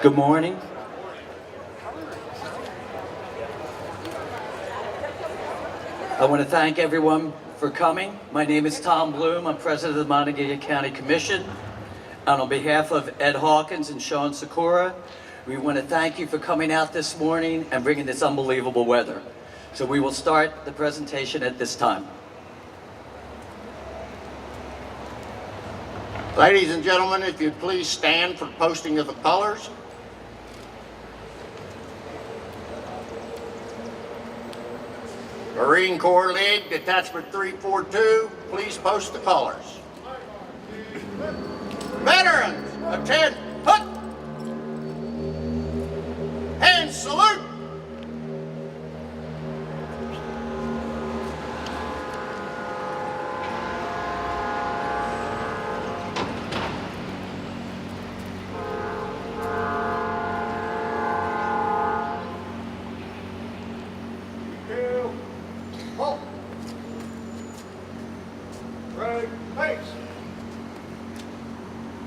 Good morning. I want to thank everyone for coming. My name is Tom Bloom. I'm president of the Monongalia County Commission. And on behalf of Ed Hawkins and Sean Sikora, we want to thank you for coming out this morning and bringing this unbelievable weather. So we will start the presentation at this time. Ladies and gentlemen, if you'd please stand for posting of the colors. Marine Corps League, Detachment 342, please post the colors. Veterans, attend, put, and salute. Right, face.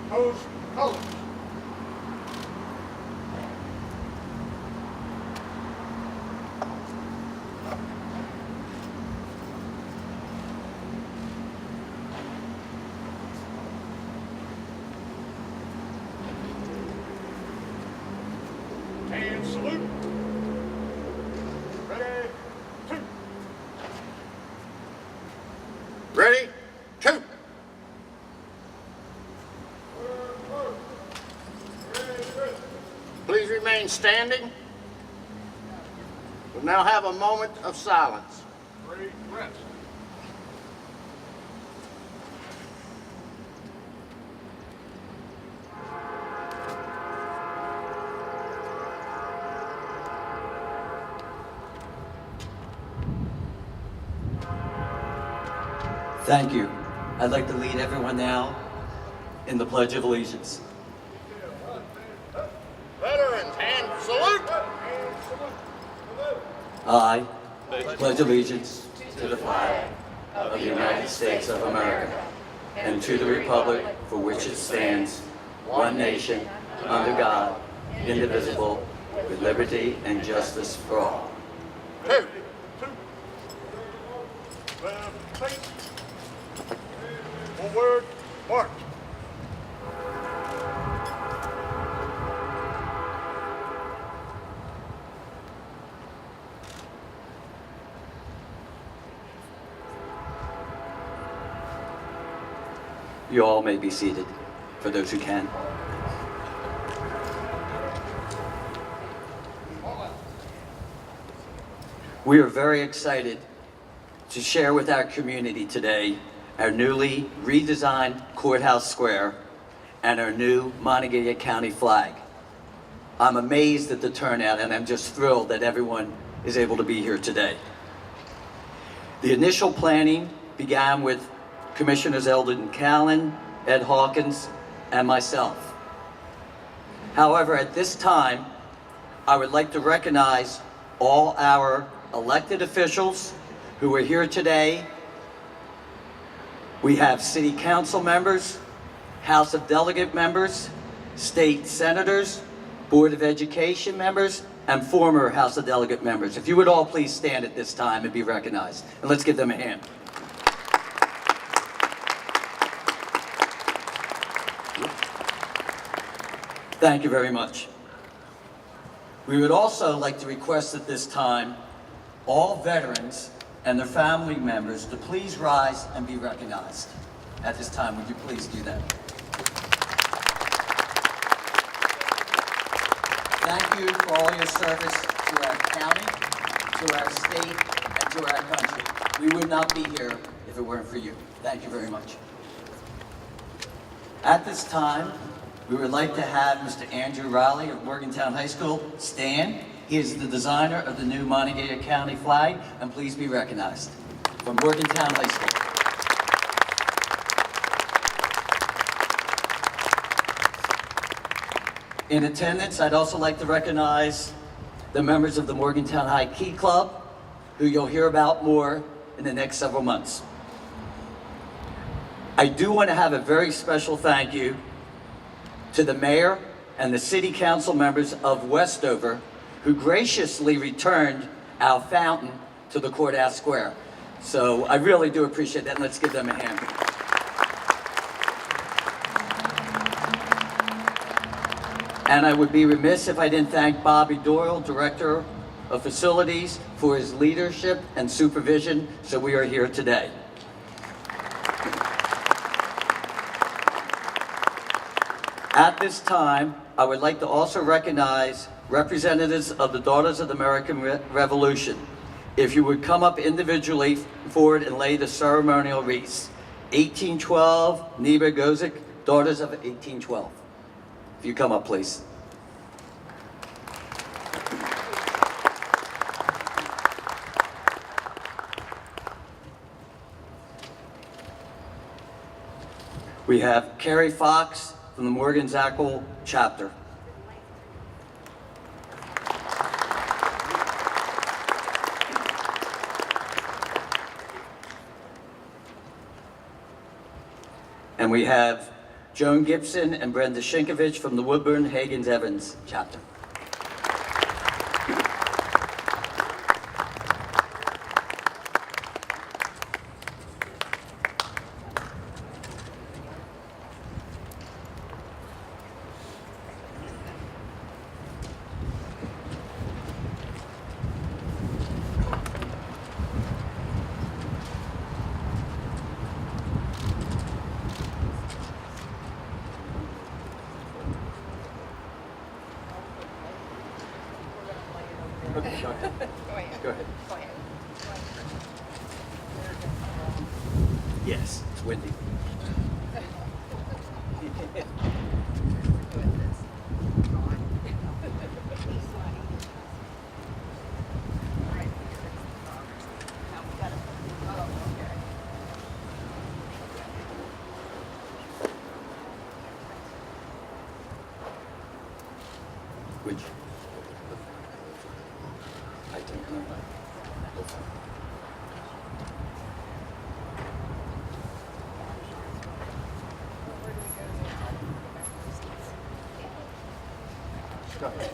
Post colors. And salute. Ready, two. Ready? Two. Please remain standing. We'll now have a moment of silence. Three, rest. Thank you. I'd like to lead everyone now in the Pledge of Allegiance. Veterans, and salute. I pledge allegiance to the flag of the United States of America and to the republic for which it stands, one nation, under God, indivisible, with liberty and justice for all. Two. Left, face. Forward, march. You all may be seated, for those who can. We are very excited to share with our community today our newly redesigned Courthouse Square and our new Monongalia County flag. I'm amazed at the turnout, and I'm just thrilled that everyone is able to be here today. The initial planning began with Commissioners Eldon Callan, Ed Hawkins, and myself. However, at this time, I would like to recognize all our elected officials who are here today. We have City Council members, House of Delegate members, State Senators, Board of Education members, and former House of Delegate members. If you would all please stand at this time and be recognized, and let's give them a hand. Thank you very much. We would also like to request at this time all veterans and their family members to please rise and be recognized. At this time, would you please do that? Thank you for all your service to our county, to our state, and to our country. We would not be here if it weren't for you. Thank you very much. At this time, we would like to have Mr. Andrew Riley of Morgantown High School stand. He is the designer of the new Monongalia County flag, and please be recognized. From Morgantown High School. In attendance, I'd also like to recognize the members of the Morgantown High Key Club, who you'll hear about more in the next several months. I do want to have a very special thank you to the mayor and the city council members of Westover who graciously returned our fountain to the Courthouse Square. So I really do appreciate that, and let's give them a hand. And I would be remiss if I didn't thank Bobby Doyle, Director of Facilities, for his leadership and supervision, so we are here today. At this time, I would like to also recognize representatives of the Daughters of the American Revolution. If you would come up individually forward and lay the ceremonial wreaths. 1812, Neba Gozik, Daughters of 1812. If you come up, please. We have Carrie Fox from the Morgantown chapter. And we have Joan Gibson and Brenda Shinkovich from the Woodburn Hagens Evans chapter. Okay, go ahead. Go ahead. Yes, it's windy. Which? I don't know. Go ahead.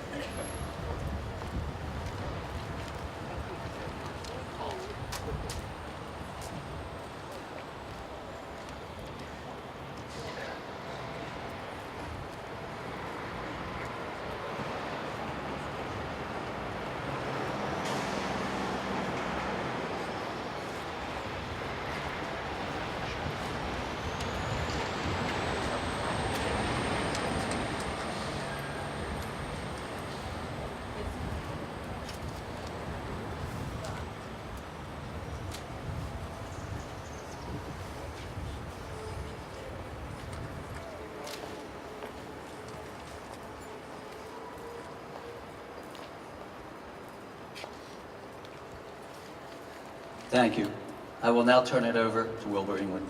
Thank you. I will now turn it over to Wilbur England.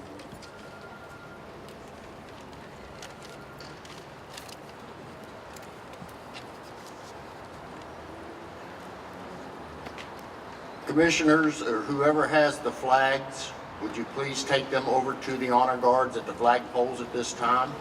Commissioners, or whoever has the flags, would you please take them over to the honor guards at the flag poles at this time?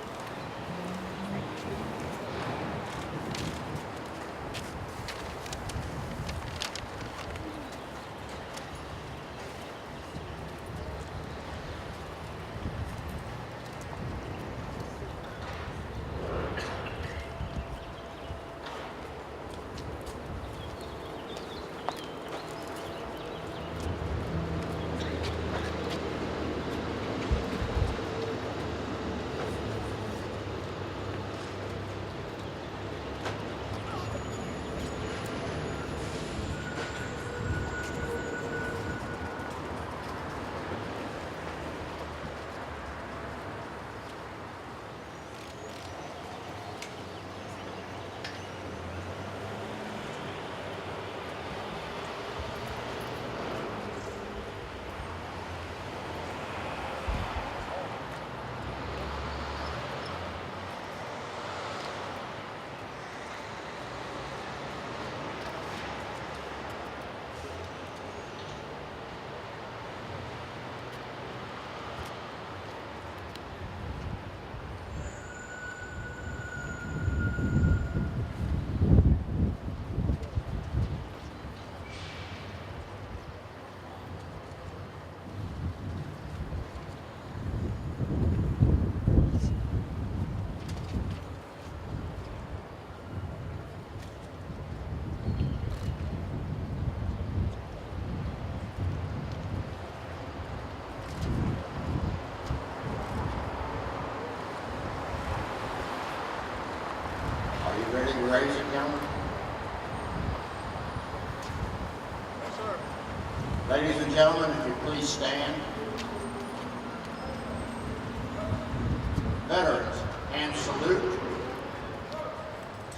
raise it, gentlemen? Yes, sir. Ladies and gentlemen, if you please stand. Veterans, and salute.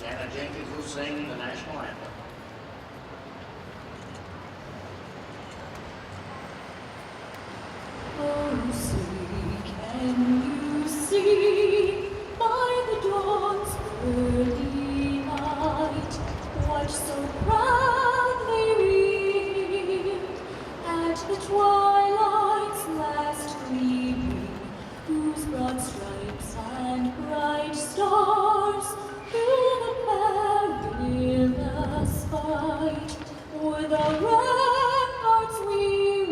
Janet Jenkins will sing the National Anthem. Oh, see, can you see by the dawn's early light what so proudly we at the twilight's last gleaming, whose broad stripes and bright stars through the perilous fight o'er the ramparts we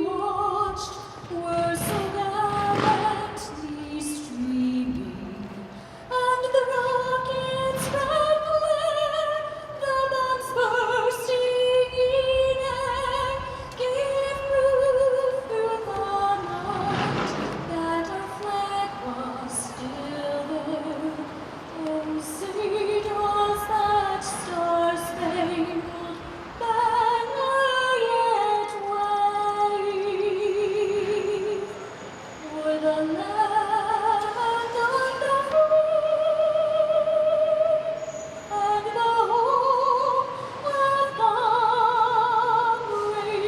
watched were so gallantly streaming, and the rockets' red glare, the bombs bursting in air, gave proof through the night that our flag was still there. Oh, say does that star-spangled banner yet wave o'er the land of the free and the home of the brave?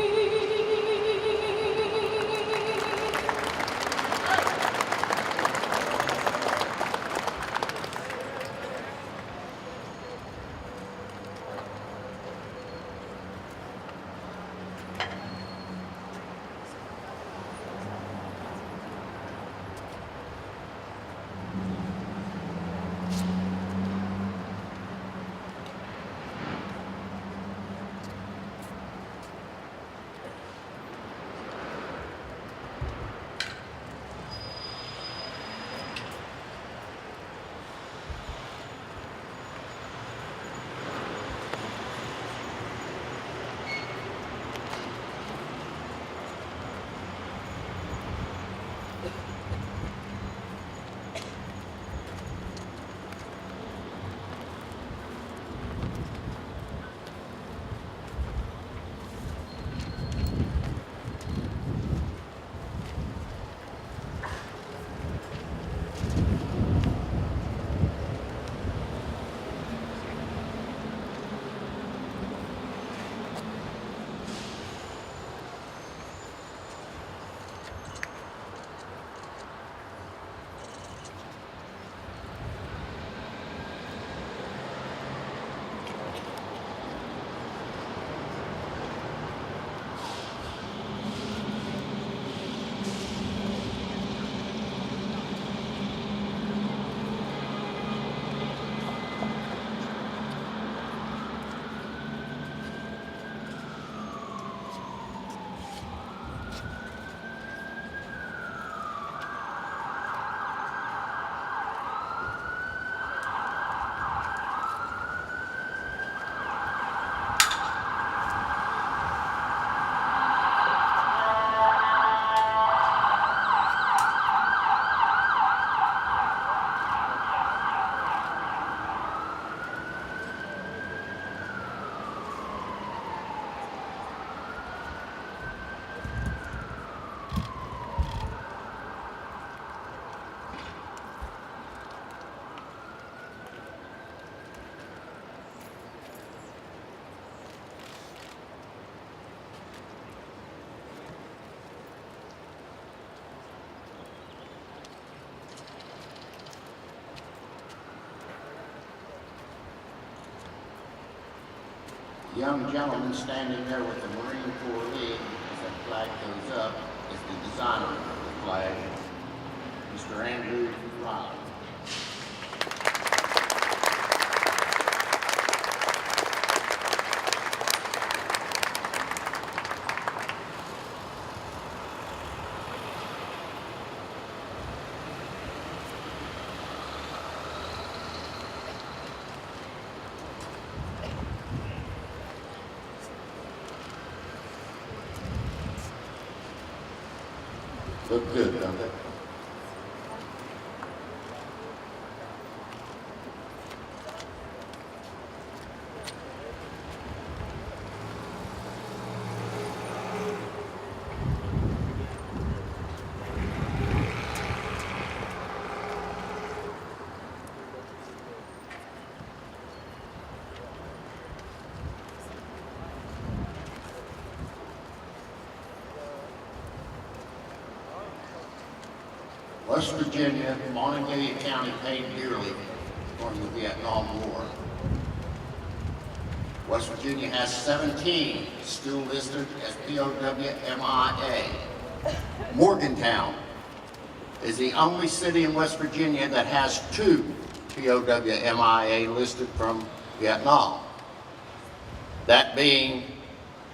The young gentleman standing there with the Marine Corps League as that flag goes up is the designer of the flag, Mr. Andrew Riley. Look good, don't they? West Virginia, Monongalia County paid dearly during the Vietnam War. West Virginia has 17 still listed as POW MIA. Morgantown is the only city in West Virginia that has 2 POW MIA listed from Vietnam. That being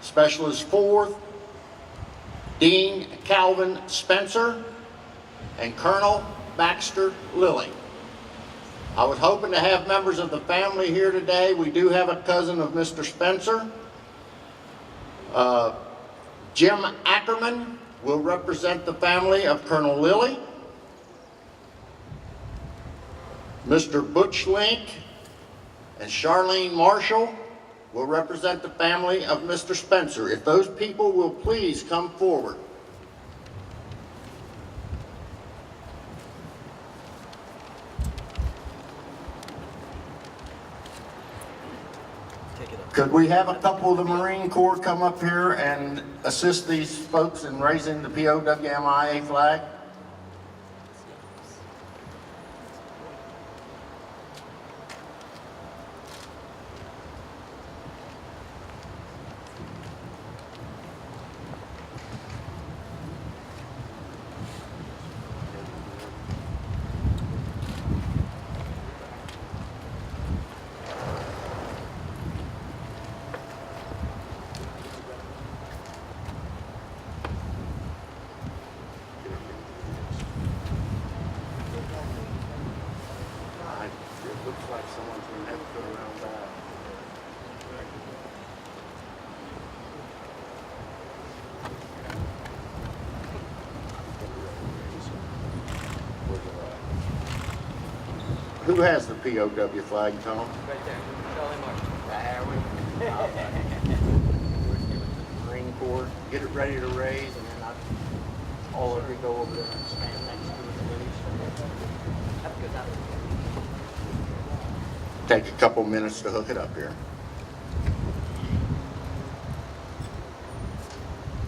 Specialist 4th, Dean Calvin Spencer, and Colonel Baxter Lilly. I was hoping to have members of the family here today. We do have a cousin of Mr. Spencer. Jim Ackerman will represent the family of Colonel Lilly. Mr. Butch Link and Charlene Marshall will represent the family of Mr. Spencer. If those people will please come forward. Could we have a couple of the Marine Corps come up here and assist these folks in raising the POW-MIA flag? It looks like someone's going to have to go around back. Who has the POW flag, Tom? Right there. Charlie Marshall. There we go. Let's give it to the Marine Corps. Get it ready to raise, and then all of you go over there and stand next to it, please. That's good. That's good. Take a couple minutes to hook it up here.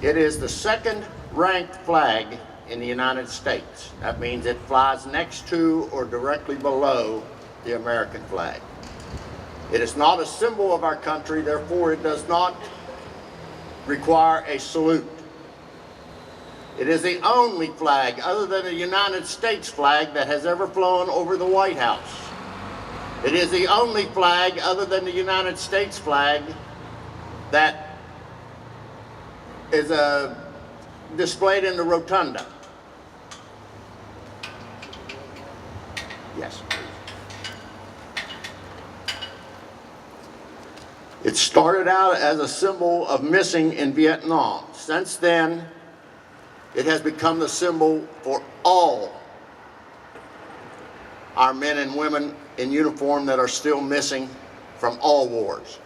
It is the second ranked flag in the United States. That means it flies next to or directly below the American flag. It is not a symbol of our country, therefore it does not require a salute. It is the only flag other than the United States flag that has ever flown over the White House. It is the only flag other than the United States flag that is displayed in the rotunda. Yes, please. It started out as a symbol of missing in Vietnam. Since then, it has become the symbol for all our men and women in uniform that are still missing from all wars.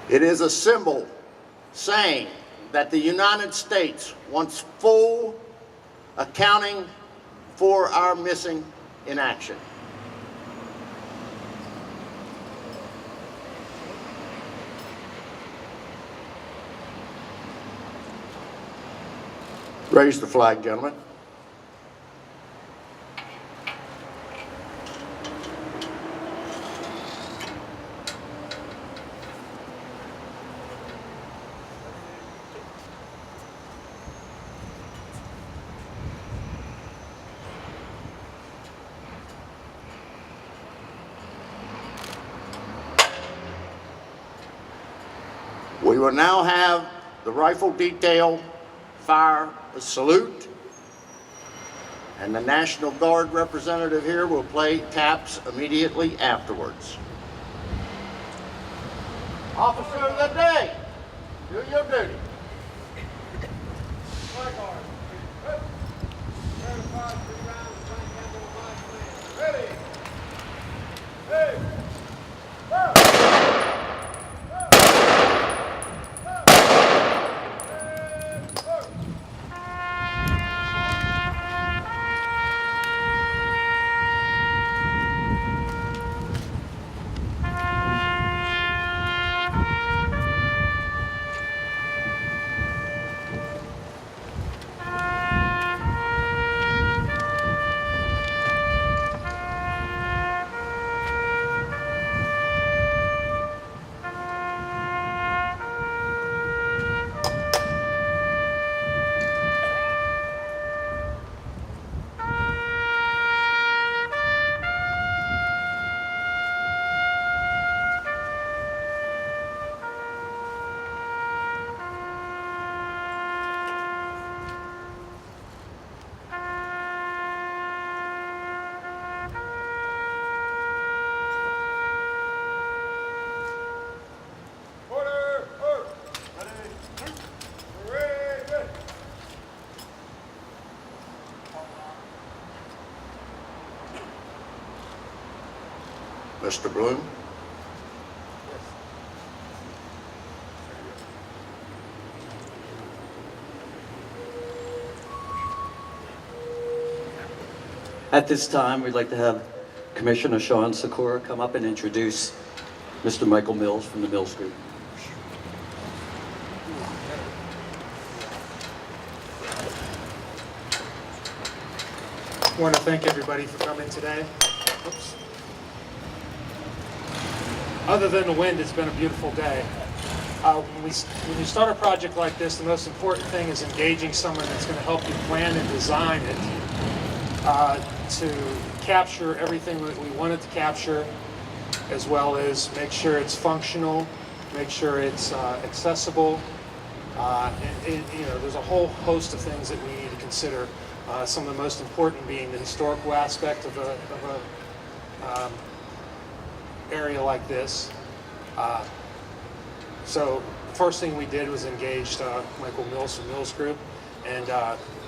It is a symbol saying that the United States wants full accounting for our missing in action. Raise the flag, gentlemen. We will now have the rifle detail fire a salute, and the National Guard representative here will play taps immediately afterwards. Officer of the day, do your duty. Flag guard. Certified 3 rounds, blank ammo, live plan. Ready? Hey! Mr. Bloom? At this time, we'd like to have Commissioner Sean Sikora come up and introduce Mr. Michael Mills from the Mills Group. I want to thank everybody for coming today. Oops. Other than the wind, it's been a beautiful day. When you start a project like this, the most important thing is engaging someone that's going to help you plan and design it to capture everything that we want it to capture, as well as make sure it's functional, make sure it's accessible. There's a whole host of things that we need to consider. Some of the most important being the historical aspect of a area like this. So the first thing we did was engaged Michael Mills from Mills Group, and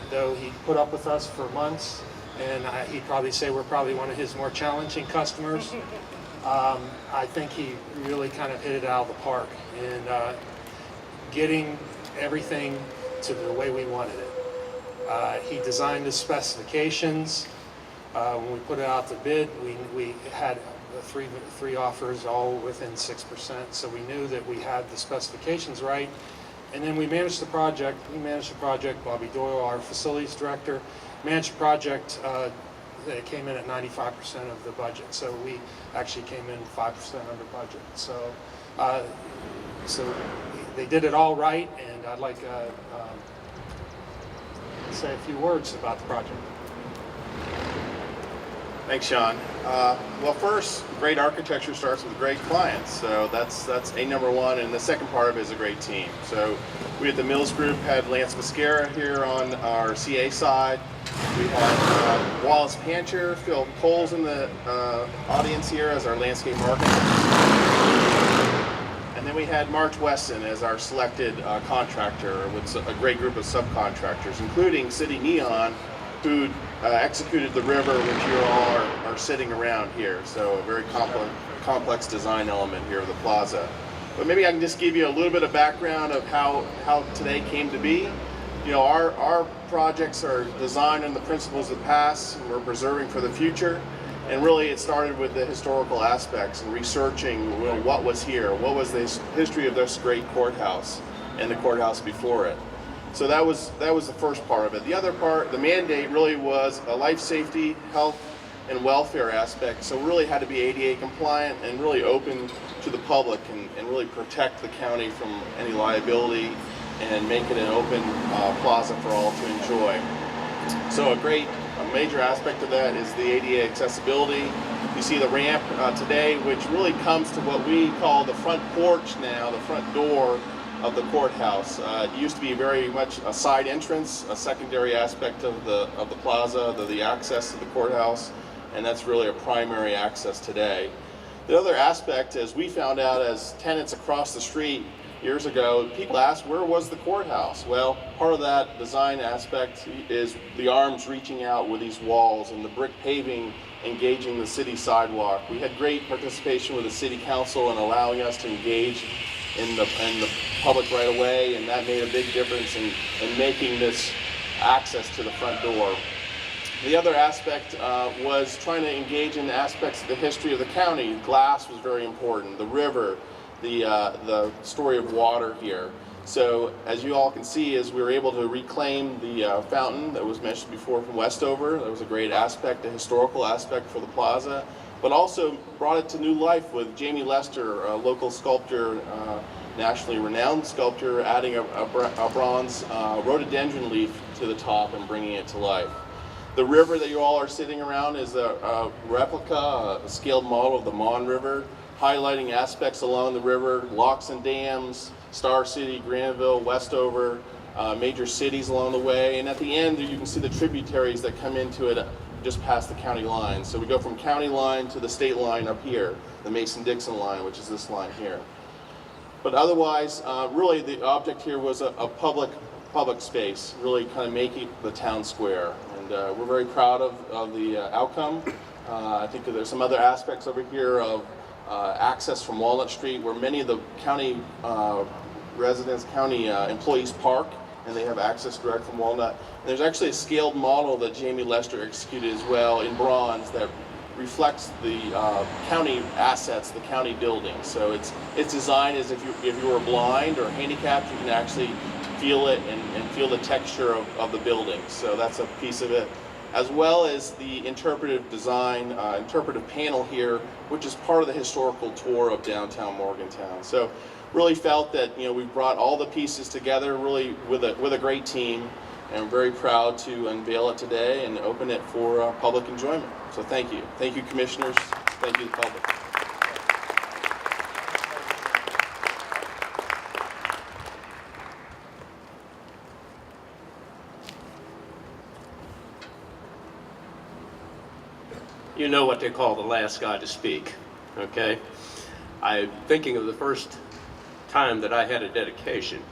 though he put up with us for months, and he'd probably say we're probably one of his more challenging customers, I think he really kind of hit it out of the park in getting everything to the way we wanted it. He designed the specifications. When we put it out to bid, we had three offers, all within 6%. So we knew that we had the specifications right. And then we managed the project. Bobby Doyle, our facilities director, managed the project that came in at 95% of the budget. So we actually came in 5% under budget. So they did it all right, and I'd like to say a few words about the project. Thanks, Sean. Well, first, great architecture starts with great clients. So that's a number one, and the second part of it is a great team. So we at the Mills Group had Lance Mascara here on our CA side. We had Wallace Pancher, Phil Coles in the audience here as our landscape architect. And then we had March Weston as our selected contractor with a great group of subcontractors, including City Neon, who executed the river, which you all are sitting around here. So a very complex design element here of the plaza. But maybe I can just give you a little bit of background of how today came to be. You know, our projects are designed on the principles of the past, and we're preserving for the future. And really, it started with the historical aspects and researching what was here, what was the history of this great courthouse and the courthouse before it. So that was the first part of it. The other part, the mandate, really was a life safety, health, and welfare aspect. So really had to be ADA compliant and really open to the public and really protect the county from any liability and make it an open plaza for all to enjoy. So a major aspect of that is the ADA accessibility. You see the ramp today, which really comes to what we call the front porch now, the front door of the courthouse. It used to be very much a side entrance, a secondary aspect of the plaza, the access to the courthouse, and that's really a primary access today. The other aspect, as we found out as tenants across the street years ago, people asked, where was the courthouse? Well, part of that design aspect is the arms reaching out with these walls and the brick paving engaging the city sidewalk. We had great participation with the city council in allowing us to engage in the public right away, and that made a big difference in making this access to the front door. The other aspect was trying to engage in aspects of the history of the county. Glass was very important, the river, the story of water here. So as you all can see, as we were able to reclaim the fountain that was mentioned before from Westover, that was a great aspect, a historical aspect for the plaza, but also brought it to new life with Jamie Lester, a local sculptor, nationally renowned sculptor, adding a bronze rhododendron leaf to the top and bringing it to life. The river that you all are sitting around is a replica, a scaled model of the Mon River, highlighting aspects along the river, locks and dams, Star City, Granville, Westover, major cities along the way. And at the end, you can see the tributaries that come into it just past the county line. So we go from county line to the state line up here, the Mason-Dixon line, which is this line here. But otherwise, really the object here was a public space, really kind of making the town square. And we're very proud of the outcome. I think that there's some other aspects over here of access from Walnut Street, where many of the county residents, county employees park, and they have access direct from Walnut. And there's actually a scaled model that Jamie Lester executed as well in bronze that reflects the county assets, the county buildings. So it's designed as if you were blind or handicapped, you can actually feel it and feel the texture of the building. So that's a piece of it, as well as the interpretive design, interpretive panel here, which is part of the historical tour of downtown Morgantown. So really felt that, you know, we brought all the pieces together really with a great team, and I'm very proud to unveil it today and open it for public enjoyment. So thank you. Thank you, commissioners. Thank you, the public. You know what they call the last guy to speak, okay? I'm thinking of the first time that I had a dedication,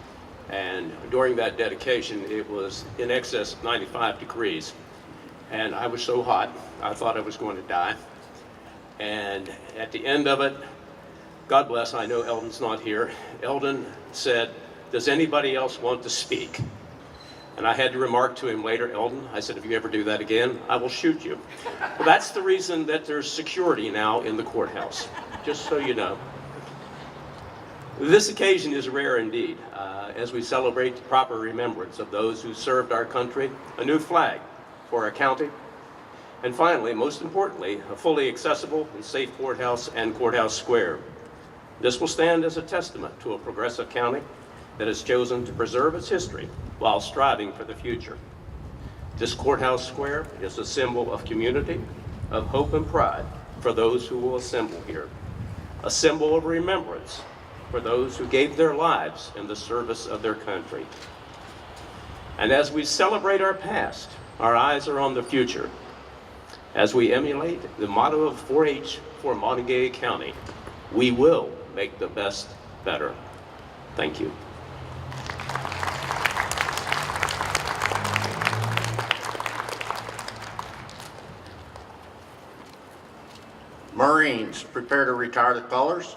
and during that dedication it was in excess of 95 degrees, and I was so hot I thought I was going to die. And at the end of it, God bless, I know Eldon's not here, Eldon said, "Does anybody else want to speak?" And I had to remark to him later, "Eldon," I said, "if you ever do that again, I will shoot you." Well, that's the reason that there's security now in the courthouse, just so you know. This occasion is rare indeed, as we celebrate the proper remembrance of those who served our country, a new flag for our county, and finally, most importantly, a fully accessible and safe courthouse and courthouse square. This will stand as a testament to a progressive county that has chosen to preserve its history while striving for the future. This courthouse square is a symbol of community, of hope and pride for those who will assemble here, a symbol of remembrance for those who gave their lives in the service of their country. And as we celebrate our past, our eyes are on the future, as we emulate the motto of 4-H for Monongalia County: we will make the best better. Thank you. Marines, prepare to retire the colors.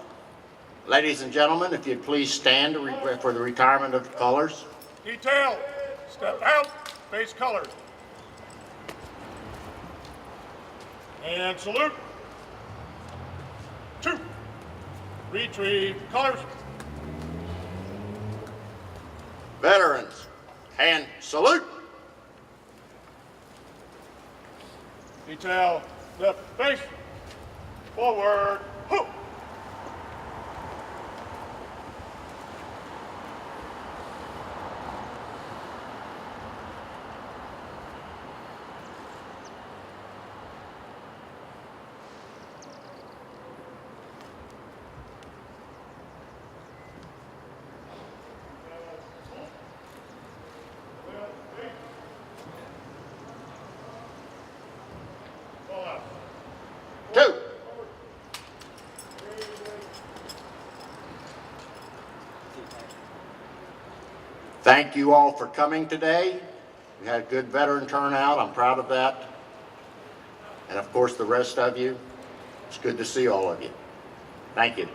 Ladies and gentlemen, if you'd please stand for the retirement of the colors. Detail, step out, face colors. And salute. 2. Retrieve colors. Veterans, and salute. Detail, left face. Forward, hoop. Thank you all for coming today. We had a good veteran turnout. I'm proud of that. And of course, the rest of you, it's good to see all of you. Thank you.